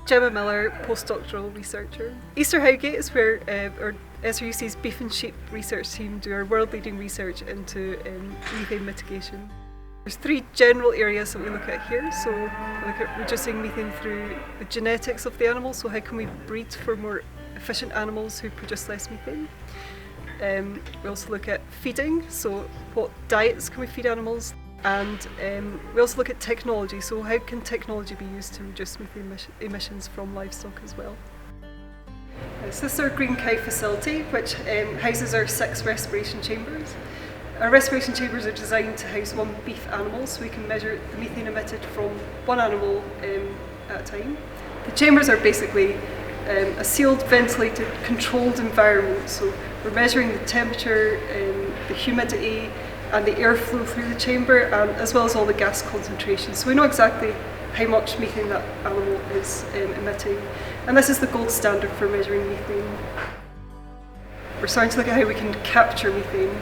Gemma Miller, postdoctoral researcher. Easter Howgate is where our SRUC's beef and sheep research team do our world-leading research into methane mitigation. There's three general areas that we look at here. So we look at reducing methane through the genetics of the animals, so how can we breed for more efficient animals who produce less methane. We also look at feeding, so what diets can we feed animals, and we also look at technology, so how can technology be used to reduce methane emissions from livestock as well. So this is our GreenCow facility, which houses our 6 respiration chambers. Our respiration chambers are designed to house one beef animal, so we can measure the methane emitted from one animal at a time. The chambers are basically a sealed, ventilated, controlled environment, so we're measuring the temperature, the humidity and the airflow through the chamber, as well as all the gas concentrations. So we know exactly how much methane that animal is emitting, and this is the gold standard for measuring methane. We're starting to look at how we can capture methane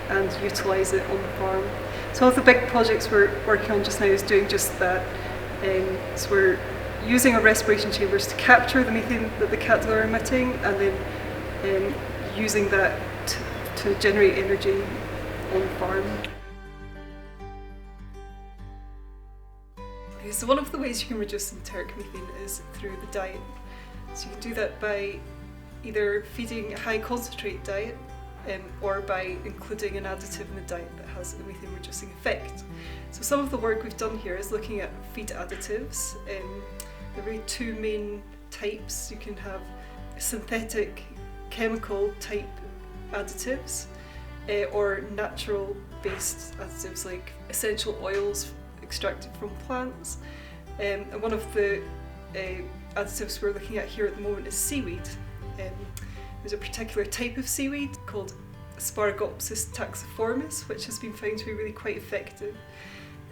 and utilise it on the farm. So one of the big projects we're working on just now is doing just that. So we're using our respiration chambers to capture the methane that the cattle are emitting, and then using that to generate energy on the farm. So one of the ways you can reduce enteric methane is through the diet. So you can do that by either feeding a high concentrate diet or by including an additive in the diet that has a methane reducing effect. So some of the work we've done here is looking at feed additives. There are really 2 main types. You can have synthetic chemical type additives or natural based additives like essential oils extracted from plants. And one of the additives we're looking at here at the moment is seaweed. There's a particular type of seaweed called Asparagopsis taxiformis, which has been found to be really quite effective.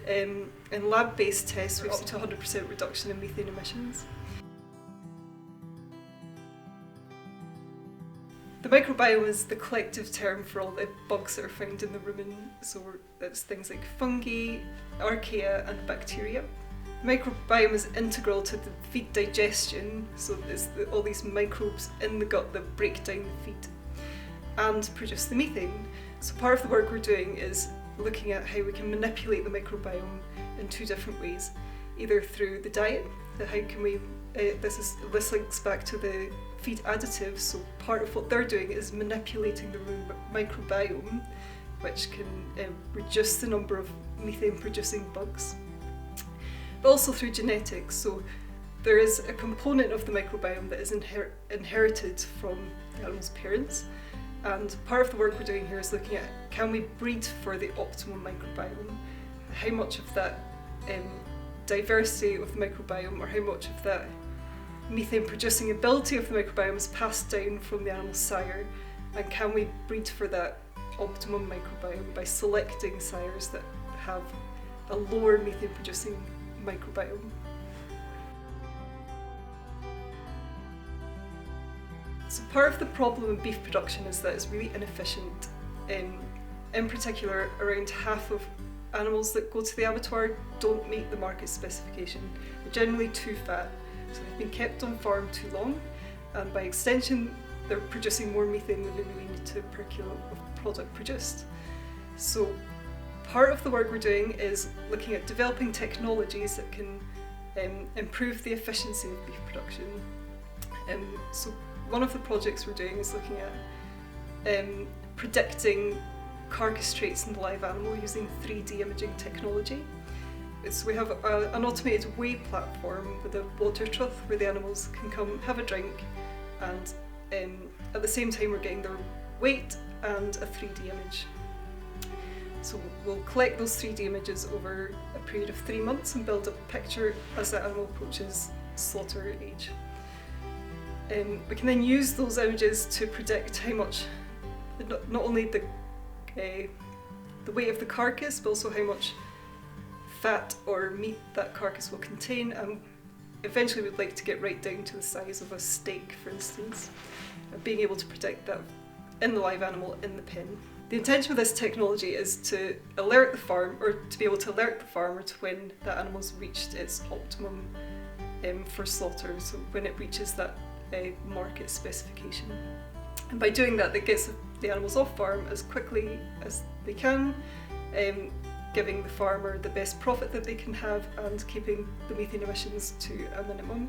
In lab-based tests, we've seen to 100% reduction in methane emissions. The microbiome is the collective term for all the bugs that are found in the rumen, so that's things like fungi, archaea and bacteria. The microbiome is integral to the feed digestion, so there's all these microbes in the gut that break down the feed and produce the methane. So part of the work we're doing is looking at how we can manipulate the microbiome in 2 different ways, either through the diet, so how can we, this links back to the feed additives, so part of what they're doing is manipulating the microbiome, which can reduce the number of methane producing bugs. But also through genetics, so there is a component of the microbiome that is inherited from the animal's parents, and part of the work we're doing here is looking at can we breed for the optimum microbiome, how much of that diversity of the microbiome or how much of that methane producing ability of the microbiome is passed down from the animal's sire, and can we breed for that optimum microbiome by selecting sires that have a lower methane producing microbiome. So part of the problem in beef production is that it's really inefficient. In particular, around half of animals that go to the abattoir don't meet the market specification. They're generally too fat, so they've been kept on farm too long, and by extension they're producing more methane than they really need to per kilo of product produced. So part of the work we're doing is looking at developing technologies that can improve the efficiency of beef production. So one of the projects we're doing is looking at predicting carcass traits in the live animal using 3D imaging technology. So we have an automated weigh platform with a water trough where the animals can come have a drink, and at the same time we're getting their weight and a 3D image. So we'll collect those 3D images over a period of 3 months and build up a picture as the animal approaches slaughter age. We can then use those images to predict how much, not only the weight of the carcass, but also how much fat or meat that carcass will contain, and eventually we'd like to get right down to the size of a steak, for instance, and being able to predict that in the live animal in the pen. The intention of this technology is to alert the farm, or to be able to alert the farmer to when that animal's reached its optimum for slaughter, so when it reaches that market specification. And by doing that, that gets the animals off farm as quickly as they can, giving the farmer the best profit that they can have and keeping the methane emissions to a minimum.